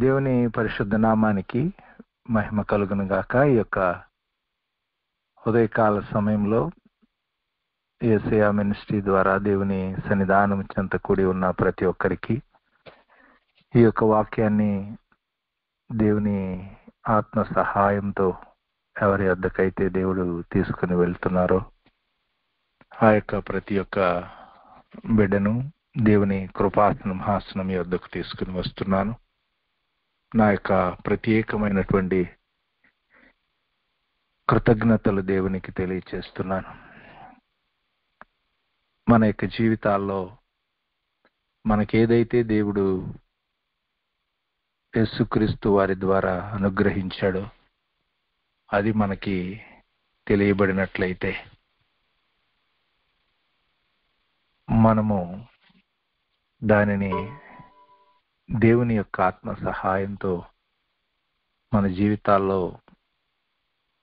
దేవుని పరిశుద్ధ నామానికి మహిమ కలుగును గాక. ఈ యొక్క ఉదయకాల సమయంలో యేసయ్య మినిస్ట్రీ ద్వారా దేవుని సన్నిధానం చెంత కూడి ఉన్న ప్రతి ఒక్కరికి ఈ యొక్క వాక్యాన్ని దేవుని ఆత్మ సహాయంతో ఎవరి వద్దకైతే దేవుడు తీసుకుని వెళ్తున్నారో ఆ యొక్క ప్రతి ఒక్క బిడ్డను దేవుని కృపాసనం హాసనం వద్దకు తీసుకుని వస్తున్నాను. నా యొక్క ప్రత్యేకమైనటువంటి కృతజ్ఞతలు దేవునికి తెలియచేస్తున్నాను. మన యొక్క జీవితాల్లో మనకేదైతే దేవుడు యేసుక్రీస్తు వారి ద్వారా అనుగ్రహించాడో అది మనకి తెలియబడినట్లయితే మనము దానిని దేవుని యొక్క ఆత్మ సహాయంతో మన జీవితాల్లో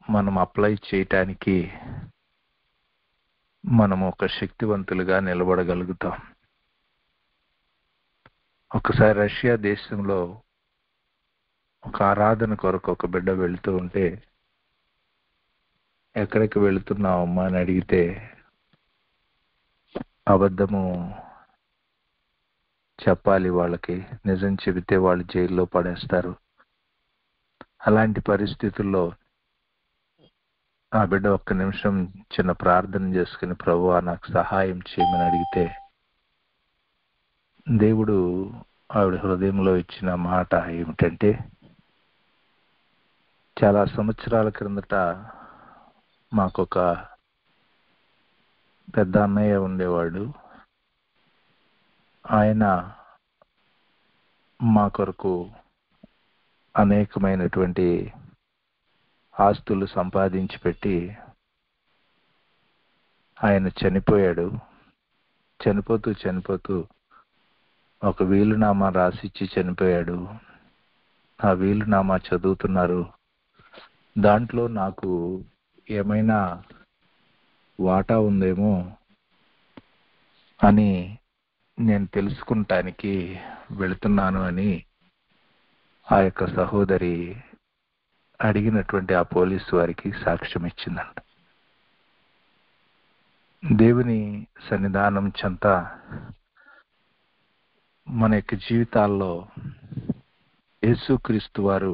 మనం అప్లై చేయటానికి మనము ఒక శక్తివంతులుగా నిలబడగలుగుతాం. ఒకసారి రష్యా దేశంలో ఒక ఆరాధన కొరకు ఒక బిడ్డ వెళుతూ ఉంటే, ఎక్కడికి వెళుతున్నావమ్మా అని అడిగితే అబద్ధము చెప్పాలి, వాళ్ళకి నిజం చెబితే వాళ్ళు జైల్లో పడేస్తారు. అలాంటి పరిస్థితుల్లో ఆ బిడ్డ ఒక్క నిమిషం చిన్న ప్రార్థన చేసుకుని ప్రభువా నాకు సహాయం చేయమని అడిగితే దేవుడు ఆవిడ హృదయంలో ఇచ్చిన మాట ఏమిటంటే, చాలా సంవత్సరాల క్రిందట మాకొక పెద్ద అన్నయ్య ఉండేవాడు. ఆయన మా కొరకు అనేకమైనటువంటి ఆస్తులు సంపాదించి పెట్టి ఆయన చనిపోయాడు. చనిపోతూ ఒక వీలునామా రాసిచ్చి చనిపోయాడు. ఆ వీలునామా చదువుతున్నారు. దాంట్లో నాకు ఏమైనా వాటా ఉందేమో అని నేను తెలుసుకుంటానికి వెళుతున్నాను అని ఆ యొక్క సహోదరి అడిగినటువంటి ఆ పోలీసు వారికి సాక్ష్యం ఇచ్చిందంట. దేవుని సన్నిధానం చెంత మన యొక్క జీవితాల్లో యేసుక్రీస్తు వారు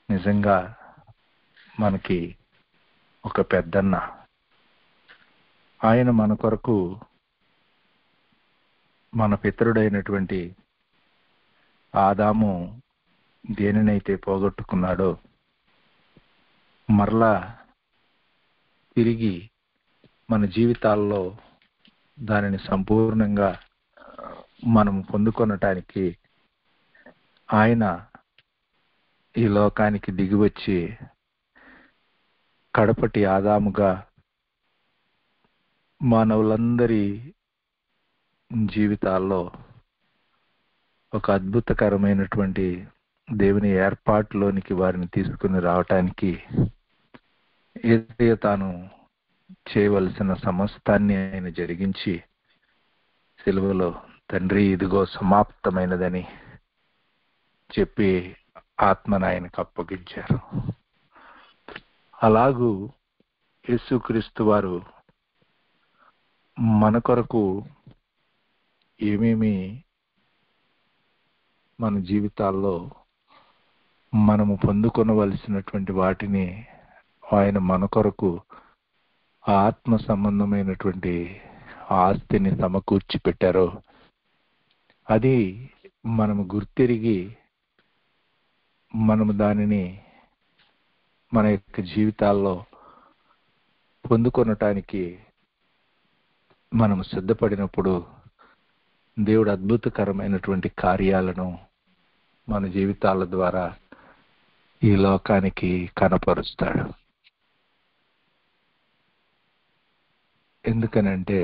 నిజంగా మనకి ఒక పెద్దన్న. ఆయన మన కొరకు మన పితరుడైనటువంటి ఆదాము దేనినైతే పోగొట్టుకున్నాడో మరలా తిరిగి మన జీవితాల్లో దానిని సంపూర్ణంగా మనం పొందుకొనటానికి ఆయన ఈ లోకానికి దిగివచ్చి కడపటి ఆదాముగా మానవులందరి జీవితాల్లో ఒక అద్భుతకరమైనటువంటి దేవుని ఏర్పాటులోనికి వారిని తీసుకుని రావటానికి ఏదైతే తాను చేయవలసిన సమస్తాన్ని ఆయన జరిగించి సిలువలో తండ్రి ఇదిగో సమాప్తమైనదని చెప్పి ఆత్మను ఆయనకు అప్పగించారు. అలాగూ యేసుక్రీస్తు వారు మన కొరకు ఏమేమి మన జీవితాల్లో మనము పొందుకొనవలసినటువంటి వాటిని ఆయన మన కొరకు ఆత్మ సంబంధమైనటువంటి ఆస్తిని సమకూర్చి పెట్టారో అది మనము గుర్తిరిగి మనము దానిని మన యొక్క జీవితాల్లో పొందుకొనటానికి మనము సిద్ధపడినప్పుడు దేవుడు అద్భుతకరమైనటువంటి కార్యాలను మన జీవితాల ద్వారా ఈ లోకానికి కనపరుస్తాడు. ఎందుకనంటే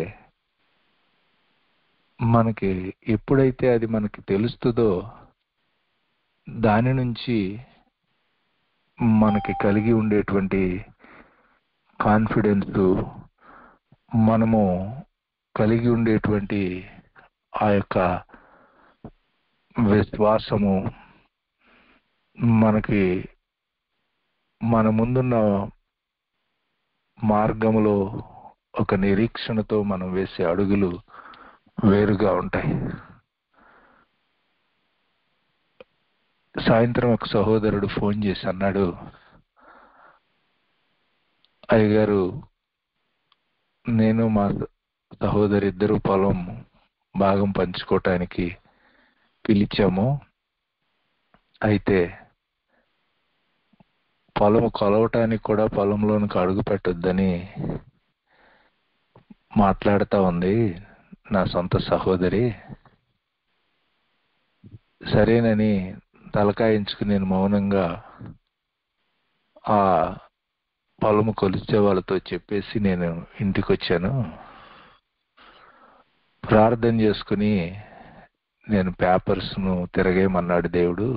మనకి ఎప్పుడైతే అది మనకి తెలుస్తుందో దాని నుంచి మనకి కలిగి ఉండేటువంటి కాన్ఫిడెన్స్, మనము కలిగి ఉండేటువంటి ఆ యొక్క విశ్వాసము మనకి మన ముందున్న మార్గంలో ఒక నిరీక్షణతో మనం వేసే అడుగులు వేరుగా ఉంటాయి. సాయంత్రం ఒక సహోదరుడు ఫోన్ చేసి అన్నాడు, అయ్యగారు, నేను మా సహోదరి ఇద్దరు పొలం భాగం పంచుకోవటానికి పిలిచాము. అయితే పొలం కొలవటానికి కూడా పొలంలోనికి అడుగు పెట్టొద్దని మాట్లాడుతూ ఉంది నా సొంత సహోదరి. సరేనని తలకాయించుకుని నేను మౌనంగా ఆ పొలము కొలిచే వాళ్ళతో చెప్పేసి నేను ఇంటికి వచ్చాను. ప్రార్థన చేసుకుని నేను పేపర్స్ను తిరగేయమన్నాడు దేవుడు.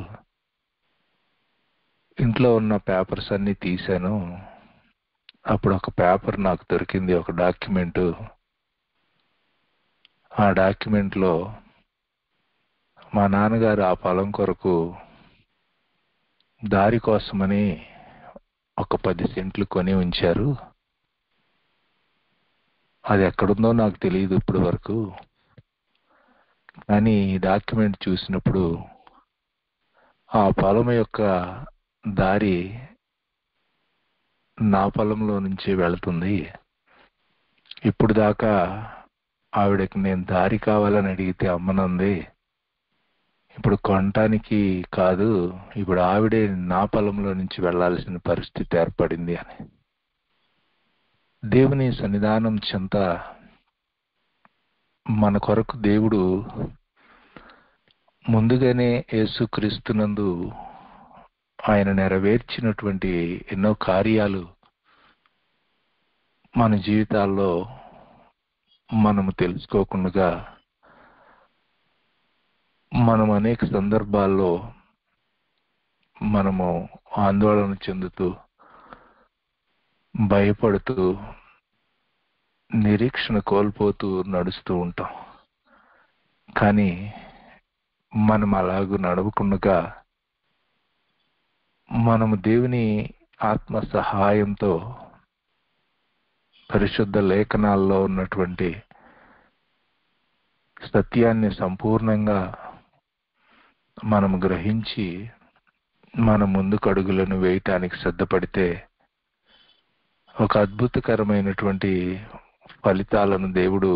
ఇంట్లో ఉన్న పేపర్స్ అన్నీ తీశాను. అప్పుడు ఒక పేపర్ నాకు దొరికింది, ఒక డాక్యుమెంటు. ఆ డాక్యుమెంట్లో మా నాన్నగారు ఆ పొలం కొరకు దారి కోసమని ఒక 10 సెంట్లు కొని ఉంచారు. అది ఎక్కడుందో నాకు తెలియదు ఇప్పటి వరకు. కానీ ఈ డాక్యుమెంట్ చూసినప్పుడు ఆ పొలం యొక్క దారి నా పొలంలో నుంచి వెళుతుంది. ఇప్పుడు దాకా ఆవిడకి నేను దారి కావాలని అడిగితే అమ్మనుంది. ఇప్పుడు కొనటానికి కాదు, ఇప్పుడు ఆవిడే నా పొలంలో నుంచి వెళ్లాల్సిన పరిస్థితి ఏర్పడింది అని. దేవుని సన్నిధానం చెంత మన కొరకు దేవుడు ముందుగానే యేసుక్రీస్తునందు ఆయన నెరవేర్చినటువంటి ఎన్నో కార్యాలు మన జీవితాల్లో మనము తెలుసుకోకుండా మనం అనేక సందర్భాల్లో మనము ఆందోళన చెందుతూ, భయపడుతూ, నిరీక్షణ కోల్పోతూ నడుస్తూ ఉంటాం. కానీ మనం అలాగూ నడవకుండా మనము దేవుని ఆత్మ సహాయంతో పరిశుద్ధ లేఖనాల్లో ఉన్నటువంటి సత్యాన్ని సంపూర్ణంగా మనము గ్రహించి మన ముందుకు అడుగులను వేయటానికి సిద్ధపడితే ఒక అద్భుతకరమైనటువంటి ఫలితాలను దేవుడు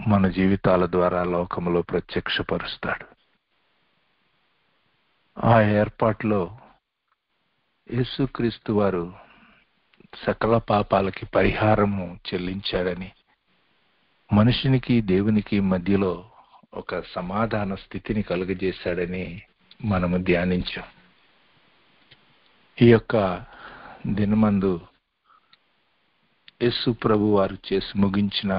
మన జీవితాల ద్వారా లోకంలో ప్రత్యక్షపరుస్తాడు. ఆ ఏర్పాటులో యేసుక్రీస్తు వారు సకల పాపాలకి పరిహారము చెల్లించాడని, మనుషునికి దేవునికి మధ్యలో ఒక సమాధాన స్థితిని కలుగజేశాడని మనము ధ్యానించాం. ఈ యొక్క దినమందు యేసు ప్రభు వారు చేసి ముగించిన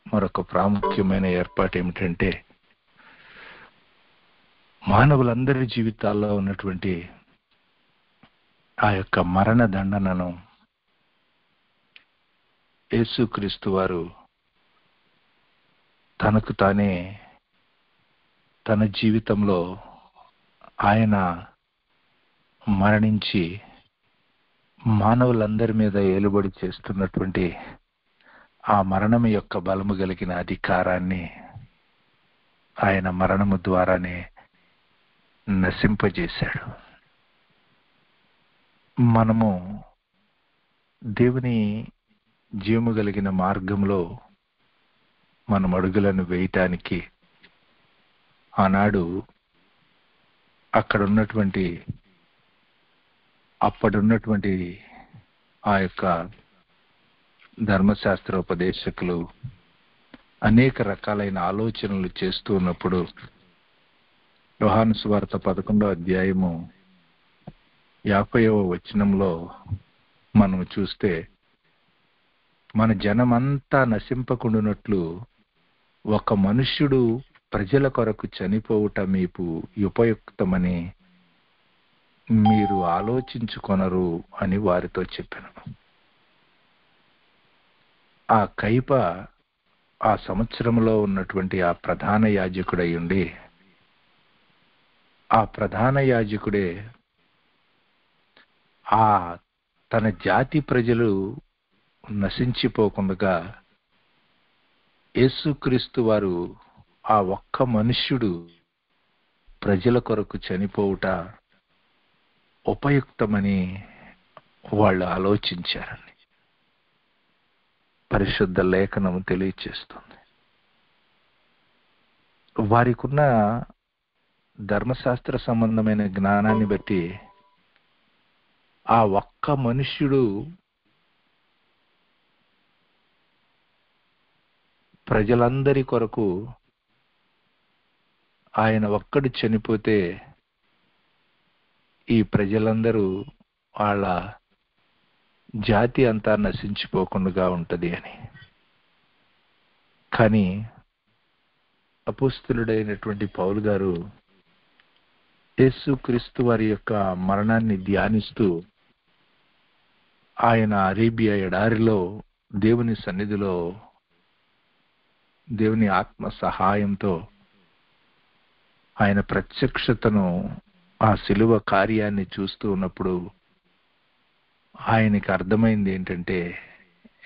మరొక ప్రాముఖ్యమైన ఏర్పాటు ఏమిటంటే, మానవులందరి జీవితాల్లో ఉన్నటువంటి ఆ యొక్క మరణ దండనను యేసుక్రీస్తు వారు తనకు తానే తన జీవితంలో ఆయన మరణించి మానవులందరి మీద ఏలుబడి చేస్తున్నటువంటి ఆ మరణం యొక్క బలము కలిగిన అధికారాన్ని ఆయన మరణము ద్వారానే నశింపజేశాడు. మనము దేవుని జీవము కలిగిన మార్గంలో మనం అడుగులను వేయటానికి ఆనాడు అప్పుడున్నటువంటి ఆ యొక్క ధర్మశాస్త్రోపదేశకులు అనేక రకాలైన ఆలోచనలు చేస్తూ ఉన్నప్పుడు యోహాను సువార్త 11వ అధ్యాయము 50వ వచనంలో మనము చూస్తే, మన జనమంతా నశింపకుండునట్లు ఒక మనుష్యుడు ప్రజల కొరకు చనిపోవుట మీకు ఉపయుక్తమని మీరు ఆలోచించుకొనరు అని వారితో చెప్పాను. ఆ కైప ఆ సంవత్సరంలో ఉన్నటువంటి ఆ ప్రధాన యాజకుడై ఉండి ఆ ప్రధాన యాజకుడే ఆ తన జాతి ప్రజలు నశించిపోకుండా యేసుక్రీస్తు వారు ఆ ఒక్క మనుష్యుడు ప్రజల కొరకు చనిపోవుట ఉపయుక్తమని వాళ్ళు ఆలోచించారని పరిశుద్ధ లేఖనం తెలియచేస్తుంది. వారికున్న ధర్మశాస్త్ర సంబంధమైన జ్ఞానాన్ని బట్టి ఆ ఒక్క మనుష్యుడు ప్రజలందరి కొరకు ఆయన ఒక్కడు చనిపోతే ఈ ప్రజలందరూ వాళ్ళ జాతి అంతా నశించిపోకుండా ఉంటది అని. కానీ అపోస్తలుడైనటువంటి పౌలు గారు యేసుక్రీస్తు వారి యొక్క మరణాన్ని ధ్యానిస్తూ ఆయన అరేబియా ఎడారిలో దేవుని సన్నిధిలో దేవుని ఆత్మ సహాయంతో ఆయన ప్రత్యక్షతను ఆ శిలువ కార్యాన్ని చూస్తూ ఉన్నప్పుడు ఆయనకి అర్థమైంది ఏంటంటే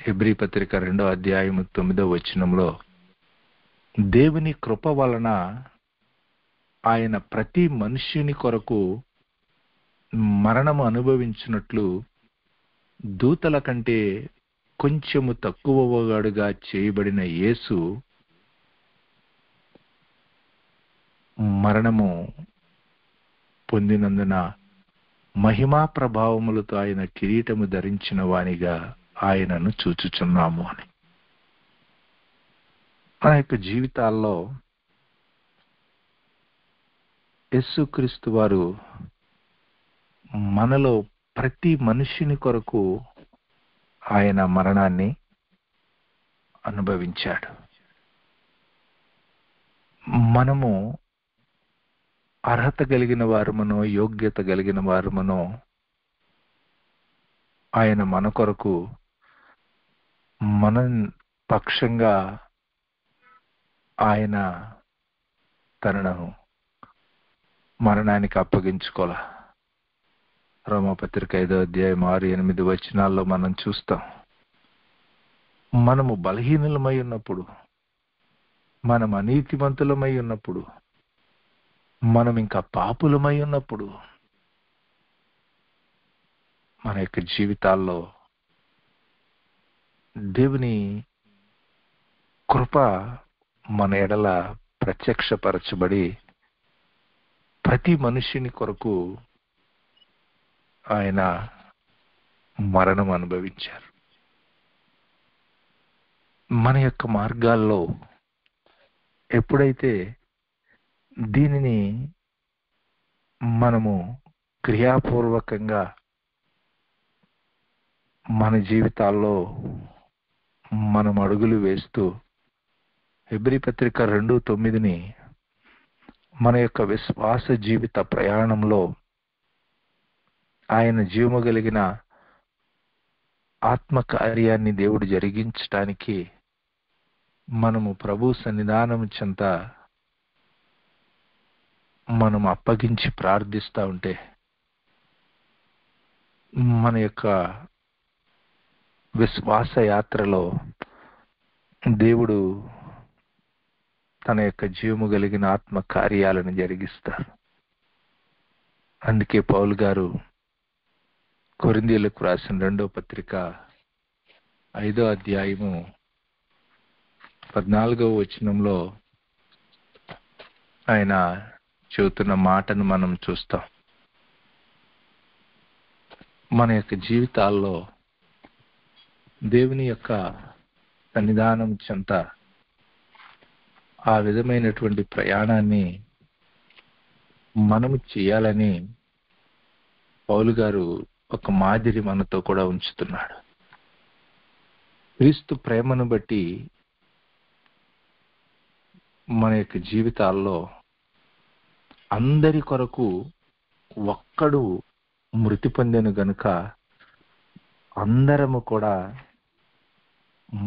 హెబ్రీ పత్రిక 2వ అధ్యాయం 9వ వచనంలో దేవుని కృప వలన ఆయన ప్రతి మనుష్యుని కొరకు మరణము అనుభవించినట్లు దూతల కంటే కొంచెము తక్కువగాడుగా చేయబడిన యేసు మరణము పొందినందున మహిమా ప్రభావములతో ఆయన కిరీటము ధరించిన వానిగా ఆయనను చూచుచున్నాము అని. మన యొక్క జీవితాల్లో యేసుక్రీస్తు వారు మనలో ప్రతి మనుష్యుని కొరకు ఆయన మరణాన్ని అనుభవించాడు. మనము అర్హత కలిగిన వారమనో యోగ్యత కలిగిన వారమనో ఆయన మన కొరకు మన పక్షంగా ఆయన తనను మరణానికి అప్పగించుకోలే. రోమాపత్రిక 5వ అధ్యాయం 6-8 వచనాల్లో మనం చూస్తాం. మనము బలహీనులమై ఉన్నప్పుడు, మనం అనీతిమంతులమై ఉన్నప్పుడు, మనం ఇంకా పాపులమై ఉన్నప్పుడు మన యొక్క జీవితాల్లో దేవుని కృప మన ఎడల ప్రత్యక్షపరచబడి ప్రతి మనుష్యుని కొరకు ఆయన మరణం అనుభవించారు. మన యొక్క మార్గాల్లో ఎప్పుడైతే దీనిని మనము క్రియాపూర్వకంగా మన జీవితాల్లో మనం అడుగులు వేస్తూ హెబ్రీ పత్రిక 2:9 మన యొక్క విశ్వాస జీవిత ప్రయాణంలో ఆయన జీవము కలిగిన ఆత్మకార్యాన్ని దేవుడు జరిగించటానికి మనము ప్రభు సన్నిధానం చెంత మనం అప్పగించి ప్రార్థిస్తూ ఉంటే మన యొక్క విశ్వాస యాత్రలో దేవుడు తన యొక్క జీవము కలిగిన ఆత్మ కార్యాలను జరిగిస్తారు. అందుకే పౌలు గారు కొరింథీయులకు రాసిన 2వ పత్రిక 5వ అధ్యాయము 14వ వచనంలో ఆయన చెబుతున్న మాటను మనం చూస్తాం. మన యొక్క జీవితాల్లో దేవుని యొక్క సన్నిధానం చెంత ఆ విధమైనటువంటి ప్రయాణాన్ని మనము చేయాలని పౌలు గారు ఒక మాదిరి మనతో కూడా ఉంచుతున్నాడు. క్రీస్తు ప్రేమను బట్టి మన యొక్క జీవితాల్లో అందరి కొరకు ఒక్కడు మృతి పొందెను గనుక అందరము కూడా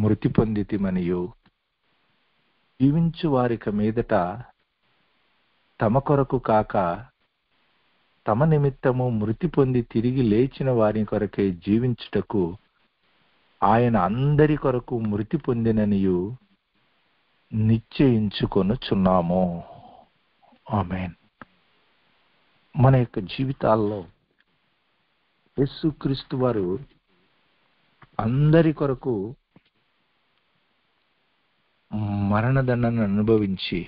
మృతి పొందితిమనియు జీవించు వారిక మీదట తమ కొరకు కాక తమ నిమిత్తము మృతి పొంది తిరిగి లేచిన వారి కొరకై జీవించుటకు ఆయన అందరి కొరకు మృతి పొందిననియు నిశ్చయించుకొనుచున్నాము. ఆమేన్. మన యొక్క జీవితాల్లో యేసుక్రీస్తు వారు అందరి కొరకు మరణదండను అనుభవించి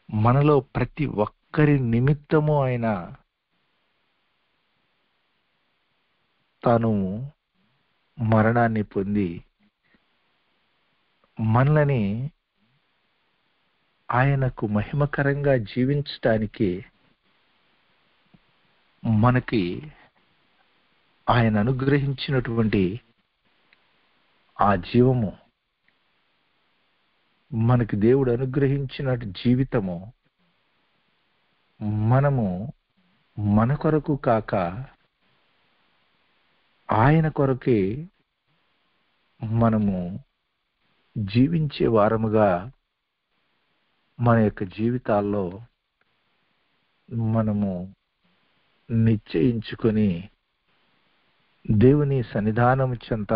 మనలో ప్రతి ఒక్కరి నిమిత్తము ఆయన తాను మరణాన్ని పొంది మనల్ని ఆయనకు మహిమకరంగా జీవించటానికి మనకి ఆయన అనుగ్రహించినటువంటి ఆ జీవము, మనకి దేవుడు అనుగ్రహించిన జీవితము మనము మన కొరకు కాక ఆయన కొరకే మనము జీవించే వారముగా మన యొక్క జీవితాల్లో మనము నిశ్చయించుకొని దేవుని సన్నిధానము చెంత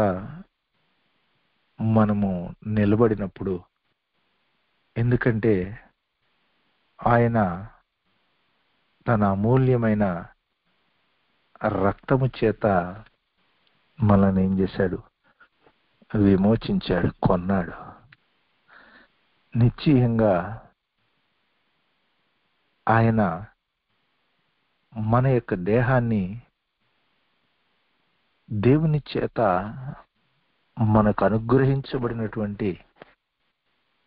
మనము నిలబడినప్పుడు, ఎందుకంటే ఆయన తన అమూల్యమైన రక్తము చేత మనల్ని ఏం చేశాడు? విమోచించాడు, కొన్నాడు. నిశ్చయంగా ఆయన మన యొక్క దేహాన్ని దేవుని చేత మనకు అనుగ్రహించబడినటువంటి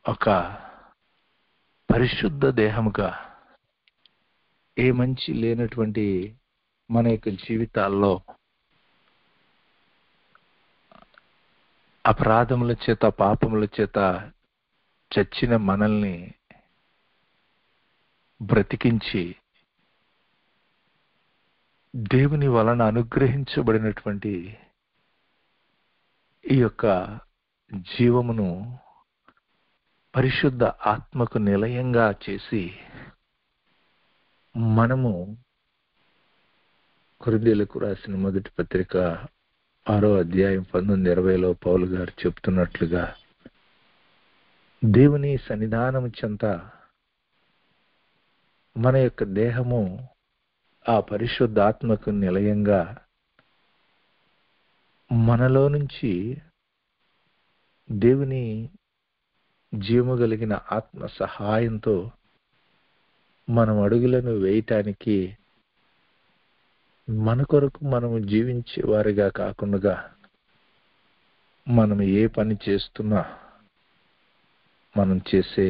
ఒక పరిశుద్ధ దేహముగా, ఏ మంచి లేనటువంటి మన యొక్క జీవితాల్లో అపరాధముల చేత పాపముల చేత చచ్చిన మనల్ని బ్రతికించి దేవుని వలన అనుగ్రహించబడినటువంటి ఈ యొక్క జీవమును పరిశుద్ధ ఆత్మకు నిలయంగా చేసి మనము కొరింథీయులకు రాసిన మొదటి పత్రిక 6వ అధ్యాయం 19-20లో పౌలు గారు చెప్తున్నట్లుగా, దేవుని సన్నిధానము చెంత మన యొక్క దేహము ఆ పరిశుద్ధాత్మకు నిలయంగా మనలో నుంచి దేవుని జీవము కలిగిన ఆత్మ సహాయంతో మనం అడుగులను వేయటానికి, మన కొరకు మనము జీవించే వారిగా కాకుండా మనం ఏ పని చేస్తున్నా, మనం చేసే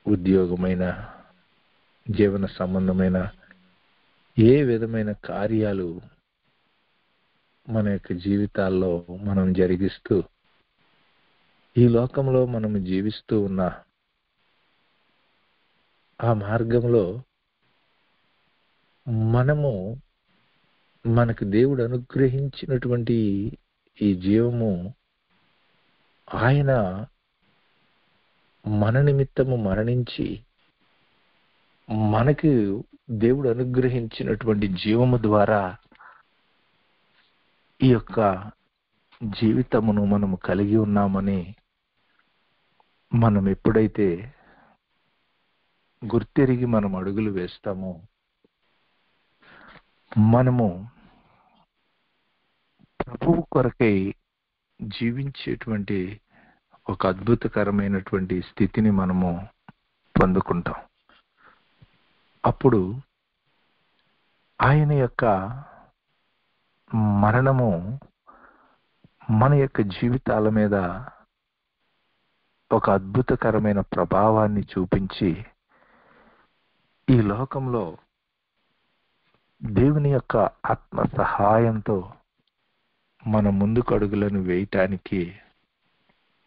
ఉద్యోగమైన, జీవన సంబంధమైన ఏ విధమైన కార్యాలు మన యొక్క జీవితాల్లో మనం జరిగిస్తూ ఈ లోకంలో మనము జీవిస్తూ ఉన్న ఆ మార్గంలో మనము మనకు దేవుడు అనుగ్రహించినటువంటి ఈ జీవము ఆయన మన నిమిత్తము మరణించి మనకు దేవుడు అనుగ్రహించినటువంటి జీవము ద్వారా ఈ యొక్క జీవితమును మనము కలిగి ఉన్నామని మనం ఎప్పుడైతే గుర్తెరిగి మనం అడుగులు వేస్తామో, మనము ప్రభువు కొరకై జీవించేటువంటి ఒక అద్భుతకరమైనటువంటి స్థితిని మనము పొందుకుంటాం. అప్పుడు ఆయన యొక్క మరణము మన యొక్క జీవితాల మీద ఒక అద్భుతకరమైన ప్రభావాన్ని చూపించి ఈ లోకంలో దేవుని యొక్క ఆత్మ సహాయంతో మన ముందుకు అడుగులను వేయటానికి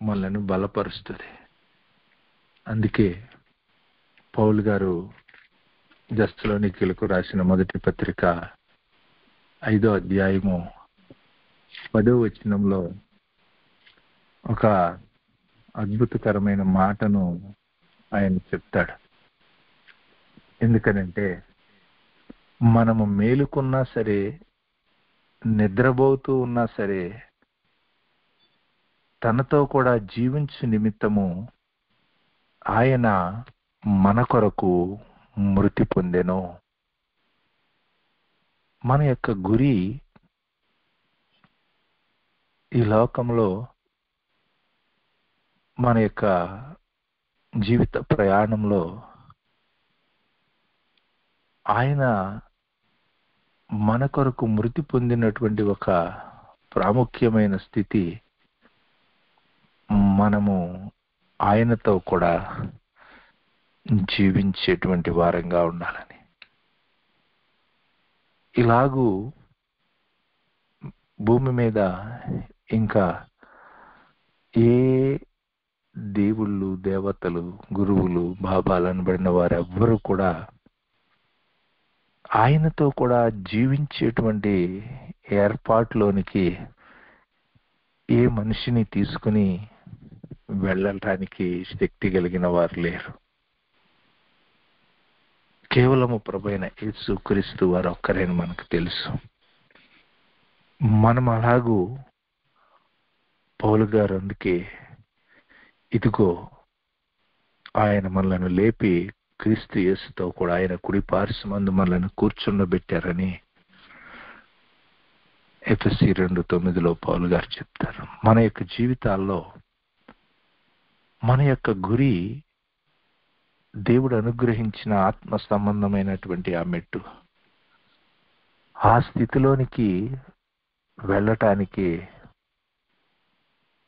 మనల్ని బలపరుస్తుంది. అందుకే పౌలు గారు తెస్సలోనికీయులకు రాసిన మొదటి పత్రిక 5వ అధ్యాయము 10వ వచనంలో ఒక అద్భుతకరమైన మాటను ఆయన చెప్తాడు. ఎందుకనంటే మనము మేలుకున్నా సరే, నిద్రపోతూ ఉన్నా సరే, తనతో కూడా జీవించు నిమిత్తము ఆయన మన కొరకు మృతి పొందెను. మన యొక్క గురి ఈ లోకంలో మన యొక్క జీవిత ప్రయాణంలో ఆయన మన కొరకు మృతి పొందినటువంటి ఒక ప్రాముఖ్యమైన స్థితి, మనము ఆయనతో కూడా జీవించేటువంటి వారంగా ఉండాలని. ఇలాగూ భూమి మీద ఇంకా ఏ దేవుళ్ళు, దేవతలు, గురువులు, బాబాలు అనబడిన వారెవ్వరూ కూడా ఆయనతో కూడా జీవించేటువంటి ఏర్పాటులోనికి ఏ మనిషిని తీసుకుని వెళ్ళటానికి శక్తి కలిగిన వారు లేరు. కేవలము ప్రభువైన యేసుక్రీస్తు వారు ఒక్కరేని మనకు తెలుసు. మనం అలాగూ పౌలు గారు అందుకే ఇదిగో ఆయన మనలను లేపి క్రీస్తు యేసుతో కూడా ఆయన కుడి పార్శ్వమందు మనలను కూర్చుండబెట్టారని ఎఫెసీ 2:9 పౌలు గారు చెప్తారు. మన యొక్క జీవితాల్లో మన యొక్క గురి దేవుడు అనుగ్రహించిన ఆత్మ సంబంధమైనటువంటి ఆ మెట్టు. ఆ స్థితిలోనికి వెళ్ళటానికి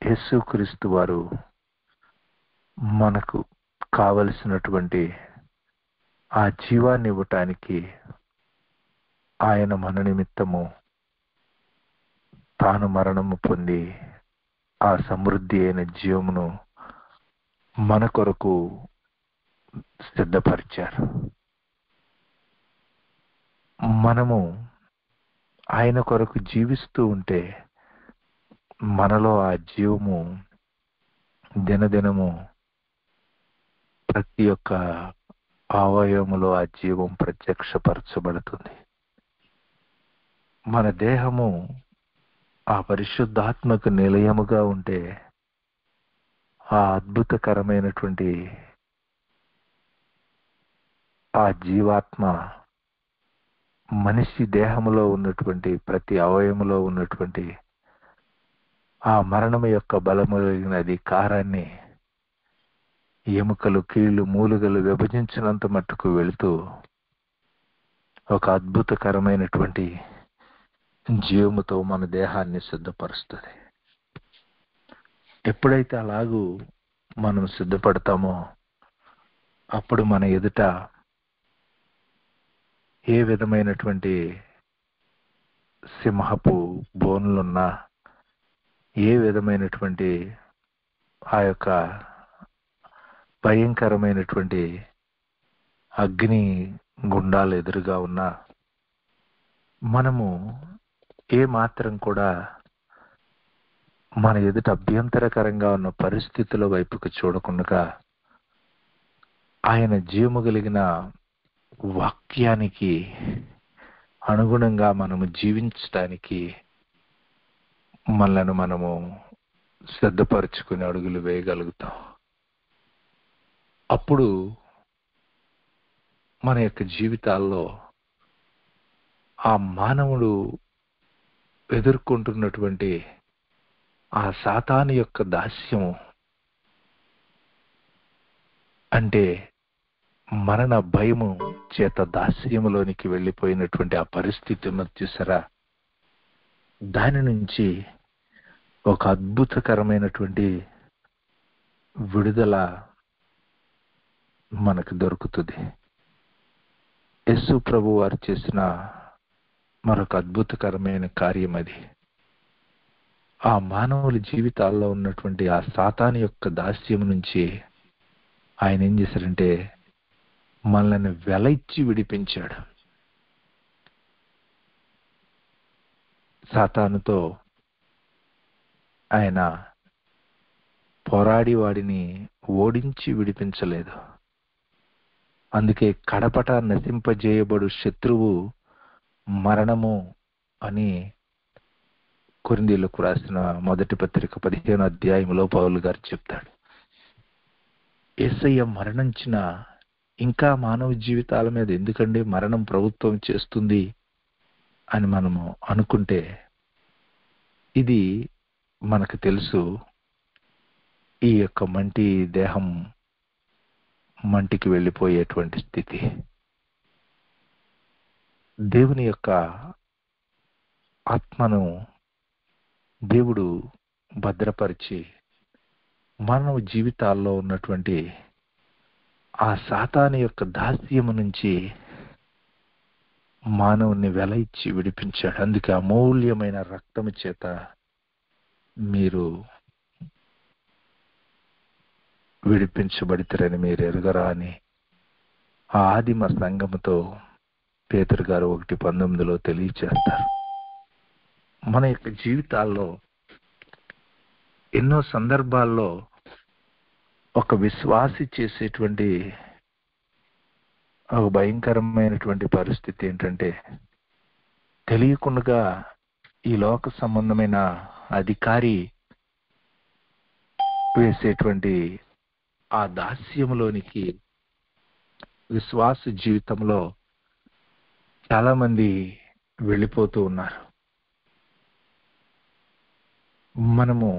యేసుక్రీస్తు వారు మనకు కావలసినటువంటి ఆ జీవాన్ని ఇవ్వటానికి ఆయన మన నిమిత్తము తాను మరణము పొంది ఆ సమృద్ధి అయిన జీవమును మన కొరకు సిద్ధపరిచారు. మనము ఆయన కొరకు జీవిస్తూ ఉంటే మనలో ఆ జీవము దినదినము ప్రతి ఒక్క అవయవములో ఆ జీవం ప్రత్యక్షపరచబడుతుంది. మన దేహము ఆ పరిశుద్ధాత్మకు నిలయముగా ఉంటే ఆ అద్భుతకరమైనటువంటి ఆ జీవాత్మ మనిషి దేహములో ఉన్నటువంటి ప్రతి అవయములో ఉన్నటువంటి ఆ మరణము యొక్క బలము కలిగిన అధికారాన్ని ఎముకలు, కీళ్లు, మూలుగలు విభజించినంత మట్టుకు వెళుతూ ఒక అద్భుతకరమైనటువంటి జీవముతో మన దేహాన్ని సిద్ధపరుస్తుంది. ఎప్పుడైతే అలాగూ మనం సిద్ధపడతామో అప్పుడు మన ఎదుట ఏ విధమైనటువంటి సింహపు బోన్లున్నా, ఏ విధమైనటువంటి ఆ యొక్క భయంకరమైనటువంటి అగ్ని గుండాలు ఎదురుగా ఉన్నా మనము ఏ మాత్రం కూడా మన ఎదుట అభ్యంతరకరంగా ఉన్న పరిస్థితుల వైపుకు చూడకుండా ఆయన జీవము కలిగిన వాక్యానికి అనుగుణంగా మనము జీవించడానికి మనలను మనము సిద్ధపరచుకుని అడుగులు వేయగలుగుతాం. అప్పుడు మన యొక్క జీవితాల్లో ఆ మానవుడు ఎదుర్కొంటున్నటువంటి ఆ సాతాను యొక్క దాస్యము అంటే మరణ భయము చేత దాస్యములోనికి వెళ్ళిపోయినటువంటి ఆ పరిస్థితి ఉన్నది చూసారా, దాని నుంచి ఒక అద్భుతకరమైనటువంటి విడుదల మనకు దొరుకుతుంది. యేసు ప్రభు వారు చేసిన మరొక అద్భుతకరమైన కార్యం అది. ఆ మానవుల జీవితాల్లో ఉన్నటువంటి ఆ సాతాను యొక్క దాస్యం నుంచి ఆయన ఏం చేశారంటే మనల్ని వెల ఇచ్చి విడిపించాడు. సాతానుతో ఆయన పోరాడి వాడిని ఓడించి విడిపించలేదు. అందుకే కడపట నశింపజేయబడు శత్రువు మరణము అని కొరింథీయులకు రాసిన మొదటి పత్రిక 15వ అధ్యాయంలో పౌలు గారు చెప్తాడు. యేసయ్య మరణించిన ఇంకా మానవ జీవితాల మీద ఎందుకండి మరణం ప్రభుత్వం చేస్తుంది అని మనము అనుకుంటే, ఇది మనకు తెలుసు, ఈ యొక్క మంటి దేహం మంటికి వెళ్ళిపోయేటువంటి స్థితి. దేవుని యొక్క ఆత్మను దేవుడు భద్రపరిచి మానవ జీవితాల్లో ఉన్నటువంటి ఆ సాతాను యొక్క దాస్యము నుంచి మానవుని వెల ఇచ్చి విడిపించాడు. అందుకే అమూల్యమైన రక్తము చేత మీరు విడిపించబడితరని మీరు ఎరుగరా అని ఆ ఆదిమ సంఘముతో పేతురు గారు 1:19 తెలియచేస్తారు. మన యొక్క జీవితాల్లో ఎన్నో సందర్భాల్లో ఒక విశ్వాసి చేసేటువంటి ఒక భయంకరమైనటువంటి పరిస్థితి ఏంటంటే, తెలియకుండా ఈ లోక సంబంధమైన అధికారి వేసేటువంటి ఆ దాస్యములోనికి విశ్వాస జీవితంలో చాలా మంది వెళ్ళిపోతూ ఉన్నారు. మనము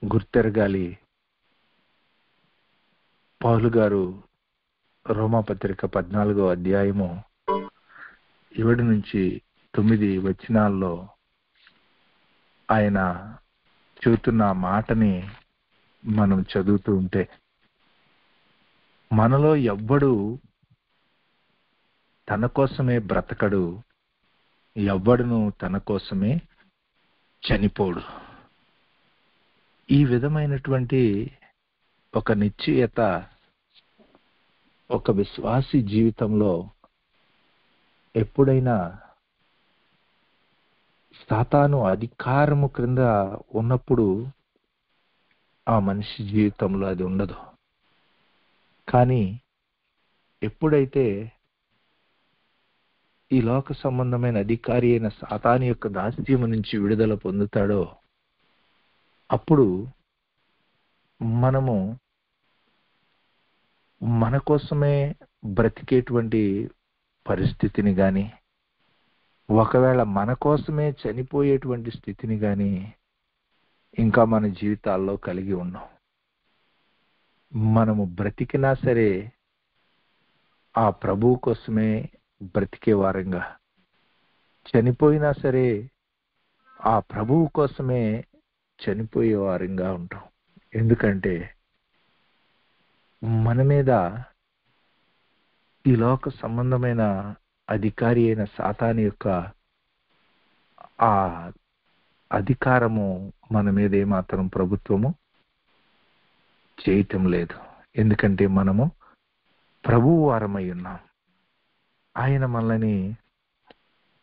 గుర్తెరగాలి, పౌలు గారు రోమాపత్రిక 14వ అధ్యాయము 7 నుంచి 9 వచనాల్లో ఆయన చెబుతున్న మాటని మనం చదువుతూ ఉంటే, మనలో ఎవ్వడు తన కోసమే బ్రతకడు, ఎవ్వడును తన కోసమే చనిపోడు. ఈ విధమైనటువంటి ఒక నిశ్చయత ఒక విశ్వాసి జీవితంలో ఎప్పుడైనా సాతాను అధికారము క్రింద ఉన్నప్పుడు ఆ మనిషి జీవితంలో అది ఉండదు. కానీ ఎప్పుడైతే ఈ లోక సంబంధమైన అధికారి అయిన సాతాను యొక్క దాస్యము నుంచి విడుదల పొందుతాడో అప్పుడు మనము మన కోసమే బ్రతికేటువంటి పరిస్థితిని కానీ, ఒకవేళ మన కోసమే చనిపోయేటువంటి స్థితిని కానీ ఇంకా మన జీవితాల్లో కలిగి ఉన్నాం. మనము బ్రతికినా సరే ఆ ప్రభువు కోసమే బ్రతికే వారంగా, చనిపోయినా సరే ఆ ప్రభువు కోసమే చనిపోయే వారంగా ఉంటాం. ఎందుకంటే మన మీద ఈ లోక సంబంధమైన అధికారి అయిన సాతాను యొక్క ఆ అధికారము మన మీద ఏమాత్రం ప్రభుత్వము చేయటం లేదు. ఎందుకంటే మనము ప్రభువు వారమై ఉన్నాం. ఆయన మనల్ని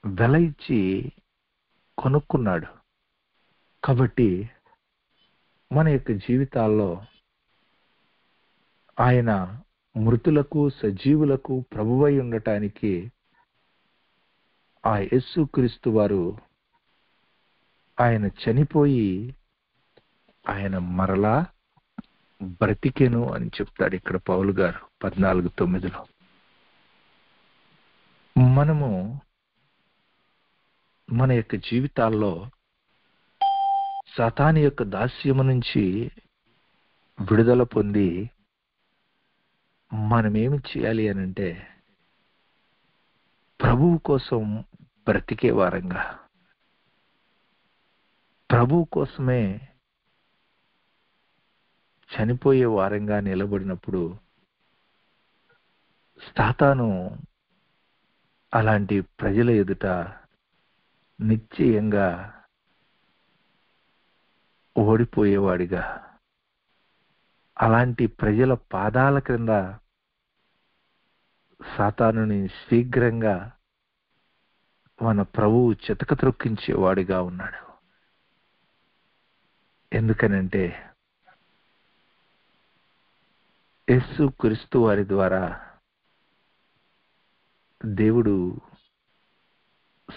వెల ఇచ్చి కొనుక్కున్నాడు. కాబట్టి మన యొక్క జీవితాల్లో ఆయన మృతులకు సజీవులకు ప్రభువై ఉండటానికి ఆ యేసుక్రీస్తు వారు ఆయన చనిపోయి ఆయన మరలా బ్రతికెను అని చెప్తాడు ఇక్కడ పౌలు గారు 14:9. మనము మన యొక్క జీవితాల్లో సాతాను యొక్క దాస్యము నుంచి విడుదల పొంది మనమేమి చేయాలి అనంటే, ప్రభువు కోసం బ్రతికే వారంగా, ప్రభువు కోసమే చనిపోయే వారంగా నిలబడినప్పుడు సాతాను అలాంటి ప్రజల ఎదుట నిశ్చయంగా ఓడిపోయేవాడిగా, అలాంటి ప్రజల పాదాల క్రింద సాతానుని శీఘ్రంగా మన ప్రభువు చితక త్రొక్కించేవాడిగా ఉన్నాడు. ఎందుకనంటే యేసుక్రీస్తు వారి ద్వారా దేవుడు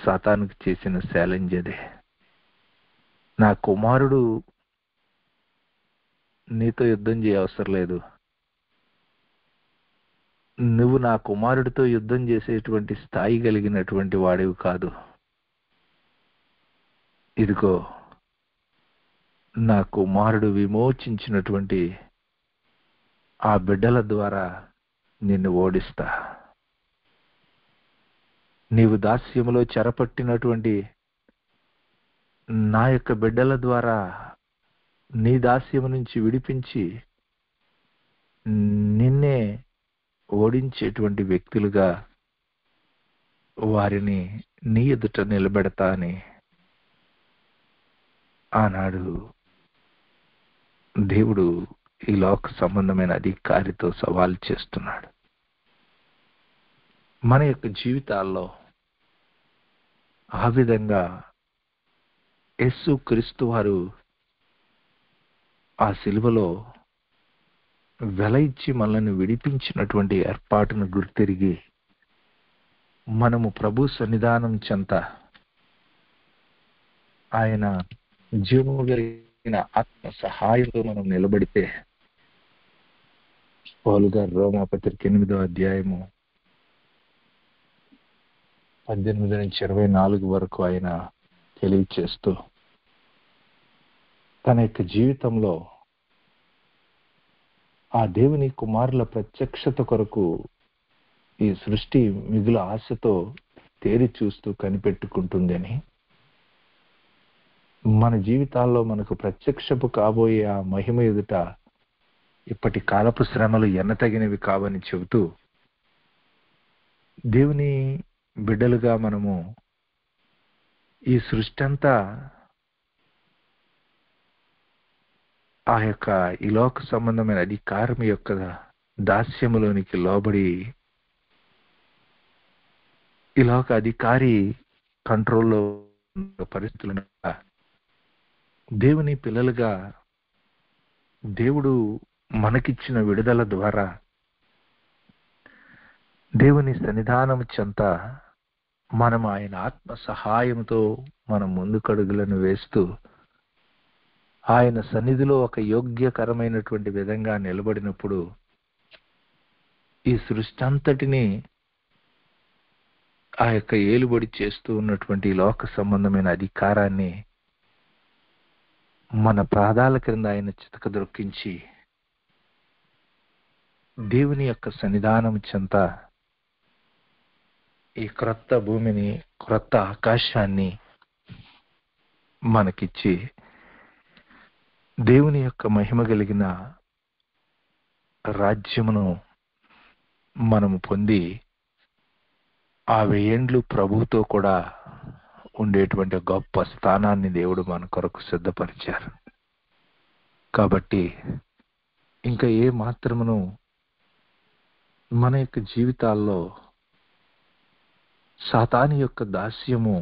సాతానుకు చేసిన ఛాలెంజ్ అదే. నా కుమారుడు నీతో యుద్ధం చేయవసరం లేదు, నువ్వు నా కుమారుడితో యుద్ధం చేసేటువంటి స్థాయి కలిగినటువంటి వాడివి కాదు. ఇదిగో నా కుమారుడు విమోచించినటువంటి ఆ బిడ్డల ద్వారా నిన్ను ఓడిస్తా. నీవు దాస్యములో చెరపట్టినటువంటి నా యొక్క బిడ్డల ద్వారా నీ దాస్యము నుంచి విడిపించి నిన్నే ఓడించేటువంటి వ్యక్తులుగా వారిని నీ ఎదుట నిలబెడతా అని ఆనాడు దేవుడు ఈ లోక సంబంధమైన అధికారితో సవాల్ చేస్తున్నాడు. మన యొక్క జీవితాల్లో ఆ విధంగా యేసు క్రీస్తు వారు ఆ సిలువలో వెల ఇచ్చి మనల్ని విడిపించినటువంటి ఏర్పాటును గుర్తిరిగి మనము ప్రభు సన్నిధానం చెంత ఆయన జీవము కలిగిన ఆత్మ సహాయంతో మనం నిలబడితే, పౌలు గారు రోమాపత్రిక 8వ అధ్యాయము 18 నుంచి 24 వరకు ఆయన తెలియచేస్తూ తన యొక్క జీవితంలో ఆ దేవుని కుమారుల ప్రత్యక్షత కొరకు ఈ సృష్టి మిగులు ఆశతో తేరి చూస్తూ కనిపెట్టుకుంటుందని, మన జీవితాల్లో మనకు ప్రత్యక్షపు కాబోయే ఆ మహిమ ఎదుట ఇప్పటి కాలపు శ్రమలు ఎన్నతగినవి కావని చెబుతూ, దేవుని బిడ్డలుగా మనము ఈ సృష్టి అంతా ఆ యొక్క ఈ లోక సంబంధమైన అధికారం యొక్క దాస్యములోనికి లోబడి ఈ లోక అధికారి కంట్రోల్లో ఉన్న పరిస్థితులను దేవుని పిల్లలుగా దేవుడు మనకిచ్చిన విడుదల ద్వారా దేవుని సన్నిధానం చెంత మనం ఆయన ఆత్మ సహాయంతో మనం ముందుకడుగులను వేస్తూ ఆయన సన్నిధిలో ఒక యోగ్యకరమైనటువంటి విధంగా నిలబడినప్పుడు ఈ సృష్టి అంతటిని ఆ యొక్క ఏలుబడి చేస్తూ ఉన్నటువంటి లోక సంబంధమైన అధికారాన్ని మన పాదాల క్రింద ఆయన చితక దొక్కించి దేవుని యొక్క సన్నిధానం చెంత ఈ క్రొత్త భూమిని, క్రొత్త ఆకాశాన్ని మనకిచ్చి దేవుని యొక్క మహిమ కలిగిన రాజ్యమును మనము పొంది ఆ 1000 ఏండ్లు ప్రభువుతో కూడా ఉండేటువంటి గొప్ప స్థానాన్ని దేవుడు మన కొరకు సిద్ధపరిచారు. కాబట్టి ఇంకా ఏ మాత్రమును మన యొక్క జీవితాల్లో సాతాను యొక్క దాస్యము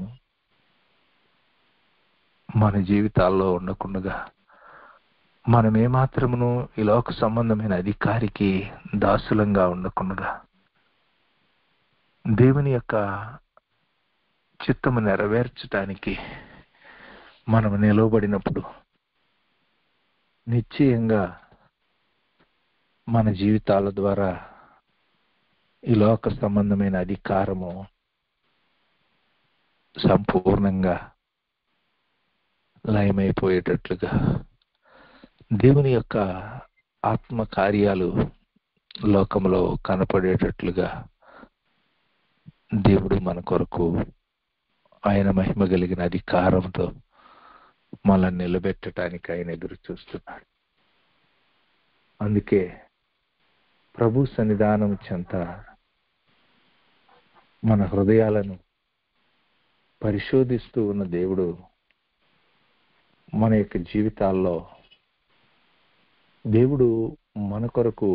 మన జీవితాల్లో ఉండకుండగా, మనం ఏమాత్రమును ఈ లోక సంబంధమైన అధికారికి దాసులంగా ఉండకుండగా దేవుని యొక్క చిత్తము నెరవేర్చడానికి మనం నిలవబడినప్పుడు నిశ్చయంగా మన జీవితాల ద్వారా ఈ లోక సంబంధమైన అధికారము సంపూర్ణంగా లయమైపోయేటట్లుగా దేవుని యొక్క ఆత్మ కార్యాలు లోకంలో కనపడేటట్లుగా దేవుడు మన కొరకు ఆయన మహిమ కలిగిన అధికారంతో మనల్ని నిలబెట్టడానికి ఆయన ఎదురు చూస్తున్నాడు. అందుకే ప్రభు సన్నిధానం చెంత మన హృదయాలను పరిశోధిస్తూ ఉన్న దేవుడు మన యొక్క జీవితాల్లో దేవుడు మన కొరకు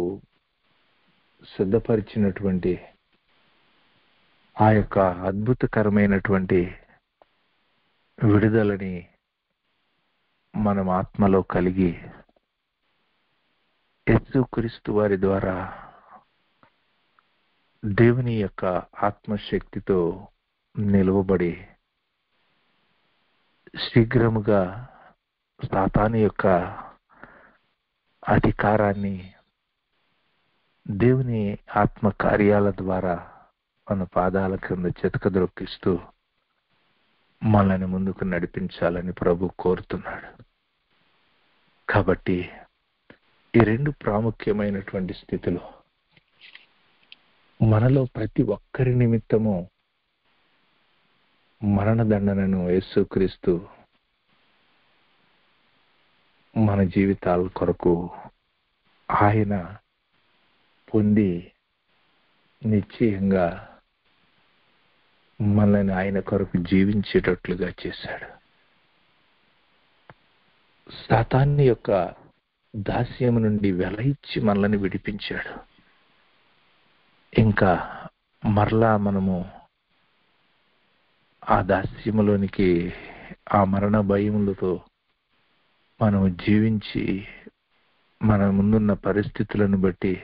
సిద్ధపరిచినటువంటి ఆ యొక్క అద్భుతకరమైనటువంటి విడుదలని మనం ఆత్మలో కలిగి యేసుక్రీస్తు వారి ద్వారా దేవుని యొక్క ఆత్మశక్తితో నిలువబడి శీఘ్రముగా సాతాను యొక్క అధికారాన్ని దేవుని ఆత్మ కార్యాల ద్వారా మన పాదాల క్రింద చితకద్రొక్కిస్తూ మనల్ని ముందుకు నడిపించాలని ప్రభు కోరుతున్నాడు. కాబట్టి ఈ రెండు ప్రాముఖ్యమైనటువంటి స్థితులు మనలో ప్రతి ఒక్కరి నిమిత్తము మరణదండనను యేసుక్రీస్తు మన జీవితాల కొరకు ఆయన పొంది నిశ్చయంగా మనల్ని ఆయన కొరకు జీవించేటట్లుగా చేశాడు. సాతాను యొక్క దాస్యము నుండి వెల ఇచ్చి మనల్ని విడిపించాడు. ఇంకా మరలా మనము ఆ దాస్యములోనికి ఆ మరణ భయములతో మనము జీవించి మన ముందున్న పరిస్థితులను బట్టి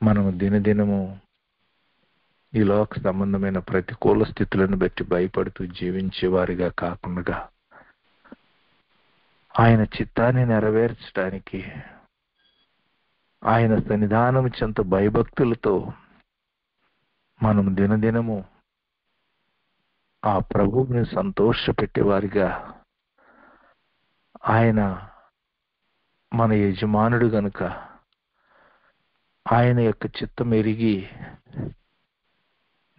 మనము దినదినము ఈ లోక సంబంధమైన ప్రతికూల స్థితులను బట్టి భయపడుతూ జీవించేవారిగా కాకుండా ఆయన చిత్తాన్ని నెరవేర్చడానికి ఆయన సన్నిధానము చెంత భయభక్తులతో మనం దినదినము ఆ ప్రభువుని సంతోషపెట్టేవారిగా, ఆయన మన యజమానుడు గనుక ఆయన యొక్క చిత్తం ఎరిగి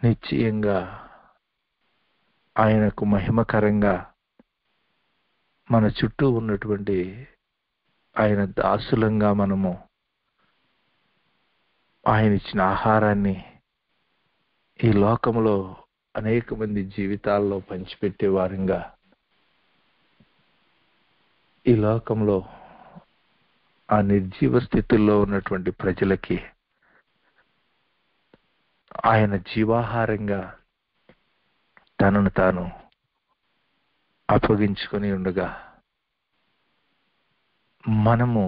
నిశ్చయంగా ఆయనకు మహిమకరంగా మన చుట్టూ ఉన్నటువంటి ఆయన దాసులంగా మనము ఆయన ఇచ్చిన ఆహారాన్ని ఈ లోకంలో అనేక మంది జీవితాల్లో పంచిపెట్టే వారంగా, ఈ లోకంలో ఆ నిర్జీవ స్థితుల్లో ఉన్నటువంటి ప్రజలకి ఆయన జీవాహారంగా తనను తాను అప్పగించుకొని ఉండగా మనము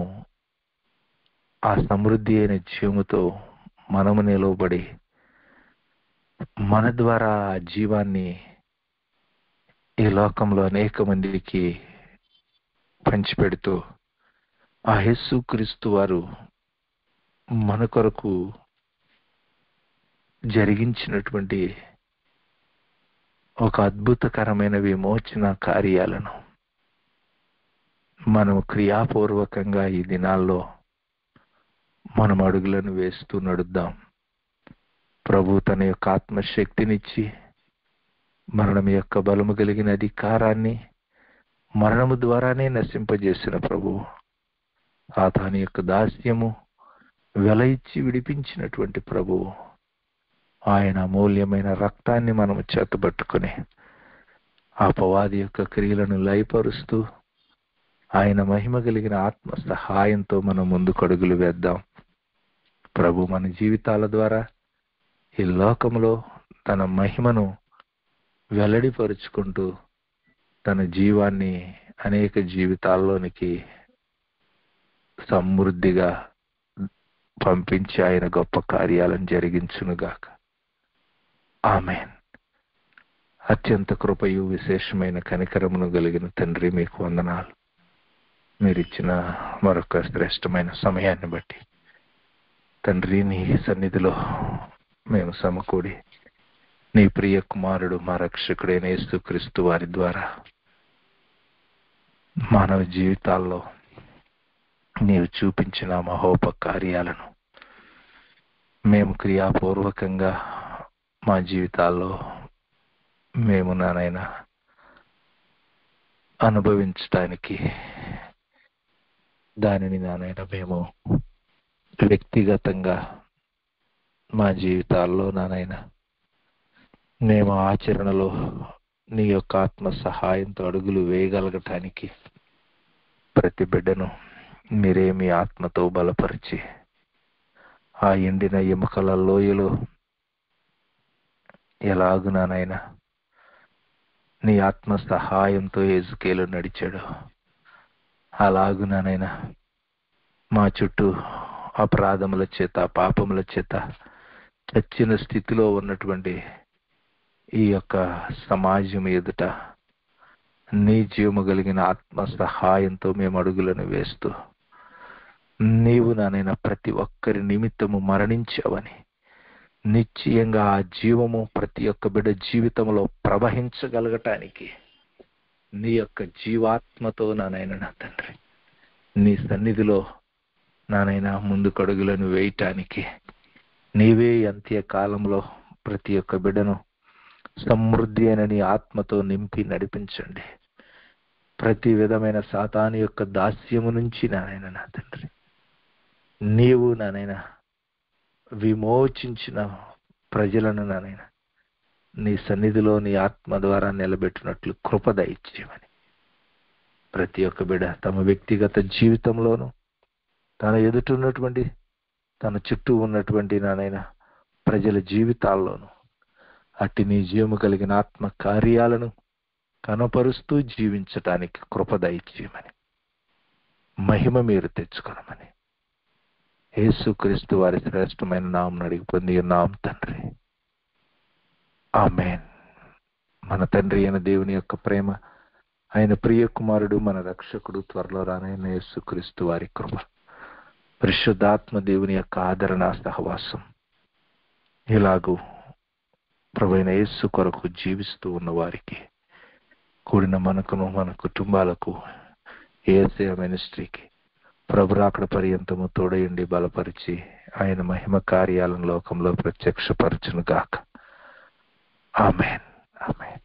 ఆ సమృద్ధి అయిన జీవముతో మనము నిలవబడి మన ద్వారా ఆ జీవాన్ని ఈ లోకంలో అనేక మందికి పంచిపెడుతూ ఆ యేసుక్రీస్తు వారు మన కొరకు జరిగించినటువంటి ఒక అద్భుతకరమైన విమోచన కార్యాలను మనం క్రియాపూర్వకంగా ఈ దినాల్లో మనం అడుగులను వేస్తూ నడుద్దాం. ప్రభు తన యొక్క ఆత్మశక్తినిచ్చి మరణం యొక్క బలము కలిగిన అధికారాన్ని మరణము ద్వారానే నశింపజేసిన ప్రభు, సాతాను యొక్క దాస్యము వెల ఇచ్చి విడిపించినటువంటి ప్రభు, ఆయన అమూల్యమైన రక్తాన్ని మనము చేతబట్టుకొని అపవాది యొక్క క్రియలను లయపరుస్తూ ఆయన మహిమ కలిగిన ఆత్మ సహాయంతో మనం ముందుకు అడుగులు వేద్దాం. ప్రభు మన జీవితాల ద్వారా ఈ లోకంలో తన మహిమను వెల్లడిపరుచుకుంటూ తన జీవాన్ని అనేక జీవితాల్లోనికి సమృద్ధిగా పంపించి ఆయన గొప్ప కార్యాలను జరిగించునుగాక. ఆమేన్. అత్యంత కృపయు విశేషమైన కనికరమును కలిగిన తండ్రి, మీకు వందనాలు. మీరిచ్చిన మరొక శ్రేష్టమైన సమయాన్ని బట్టి తండ్రి, నీ సన్నిధిలో మేము సమకూడి నీ ప్రియ కుమారుడు మా రక్షకుడైన యేసుక్రీస్తు వారి ద్వారా మానవ జీవితాల్లో నీవు చూపించిన మహోపకార్యాలను మేము క్రియాపూర్వకంగా మా జీవితాల్లో మేము నాయనా అనుభవించడానికి దానిని నాయనా మేము వ్యక్తిగతంగా మా జీవితాల్లో నాయనా మేము ఆచరణలో నీ యొక్క ఆత్మ సహాయంతో అడుగులు వేయగలగటానికి ప్రతి బిడ్డను మీరే మీ ఆత్మతో బలపరిచి ఆ ఎండిన ఎముకల లోయలో ఎలాగునానైనా నీ ఆత్మ సహాయంతో యెజ్కేలు నడిచాడు, అలాగునానైనా మా చుట్టూ అపరాధముల చేత పాపముల చేత చచ్చిన స్థితిలో ఉన్నటువంటి ఈ యొక్క సమాజం ఎదుట నీ జీవము కలిగిన ఆత్మ సహాయంతో మేము అడుగులను వేస్తూ, నీవు నాయన ప్రతి ఒక్కరి నిమిత్తము మరణించావని, నిశ్చయంగా ఆ జీవము ప్రతి ఒక్క బిడ్డ జీవితంలో ప్రవహించగలగటానికి నీ యొక్క జీవాత్మతో నాయన నా తండ్రి నీ సన్నిధిలో నాయన ముందుకడుగులను వేయటానికి నీవే అంత్యకాలంలో ప్రతి ఒక్క బిడ్డను సమృద్ధి అయిన నీ ఆత్మతో నింపి నడిపించండి. ప్రతి విధమైన సాతాను యొక్క దాస్యము నుంచి నాయన నా తండ్రి నీవు నాయన విమోచించిన ప్రజలను నాయన నీ సన్నిధిలో నీ ఆత్మ ద్వారా నిలబెట్టినట్లు కృప దయచేయమని ప్రతి ఒక్క బిడ్డ తమ వ్యక్తిగత జీవితంలోనూ తన ఎదుటున్నటువంటి తన చుట్టూ ఉన్నటువంటి నాయన ప్రజల జీవితాల్లోనూ అట్టి నీ జీవము కలిగిన ఆత్మ కార్యాలను కనపరుస్తూ జీవించటానికి కృప దయచేయమని మహిమ మీరు తెచ్చుకోనమని యేసుక్రీస్తు వారి శ్రేష్టమైన నామమున అడిగి పొంది ఉన్నాం తండ్రి. ఆమేన్. మన తండ్రి అయిన దేవుని యొక్క ప్రేమ, ఆయన ప్రియ కుమారుడు మన రక్షకుడు త్వరలో రానైన యేసుక్రీస్తు వారి కృప, పరిశుద్ధాత్మ దేవుని యొక్క ఆదరణ సహవాసం ఇలాగూ ప్రభువైన యేసు కొరకు జీవిస్తూ ఉన్న వారికి, కూడిన మనకును మన కుటుంబాలకు, యేసయ్య మినిస్ట్రీకి ప్రభు రాకడ పర్యంతము తోడయుండి బలపరిచి ఆయన మహిమ కార్యాలను లోకంలో ప్రత్యక్షపరచును గాక. ఆమేన్. ఆమేన్.